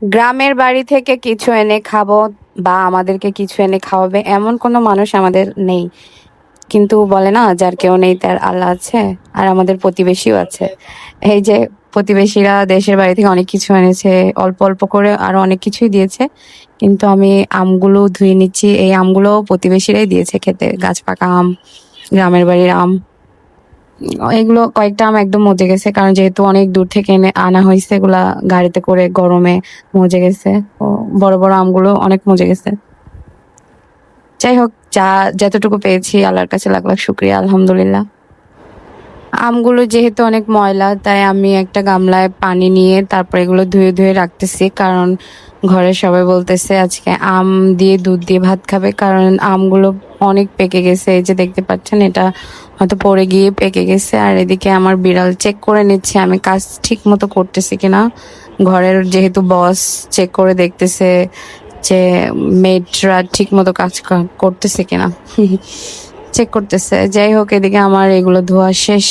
গ্রামের বাড়ি থেকে কিছু এনে খাবো বা আমাদেরকে কিছু এনে খাওয়াবে এমন কোনো মানুষ আমাদের নেই। কিন্তু বলে না যার কেউ নেই তার আল্লাহ আছে, আর আমাদের প্রতিবেশীও আছে। এই যে প্রতিবেশীরা দেশের বাড়ি থেকে অনেক কিছু এনেছে, অল্প অল্প করে আরো অনেক কিছুই দিয়েছে। কিন্তু আমি আমগুলো ধুয়ে নিচ্ছি, এই আমগুলো প্রতিবেশীরাই দিয়েছে খেতে, গাছ পাকা আম, গ্রামের বাড়ির আম। এগুলো কয়েকটা আম একদম মজে গেছে, কারণ যেহেতু অনেক দূর থেকে এনে আনা হয়েছে, এগুলা গাড়িতে করে গরমে মজে গেছে। ও বড় বড় আমগুলো অনেক মজে গেছে। যাই হোক, যতটুকু পেয়েছি আল্লাহর কাছে লাখ লাখ শুক্রিয়া, আলহামদুলিল্লাহ। আমগুলো যেহেতু অনেক ময়লা, তাই আমি একটা গামলায় পানি নিয়ে তারপর এগুলো ধুয়ে ধুয়ে রাখতেছি, কারণ ঘরে সবাই বলতেছে আজকে আম দিয়ে দুধ দিয়ে ভাত খাবে, কারণ আমগুলো অনেক পেকে গেছে। এই যে দেখতে পাচ্ছেন, এটা হয়তো পড়ে গিয়ে পেকে গেছে। আর এদিকে আমার বিড়াল চেক করে নিচ্ছে আমি কাজ ঠিক মতো করতেছি কিনা। ঘরের যেহেতু বস, চেক করে দেখতেছে যে মেয়েটরা ঠিক মতো কাজ করতেছে কিনা, চেক করতেছে। যাই হোক, এদিকে আমার এগুলো ধোয়া শেষ।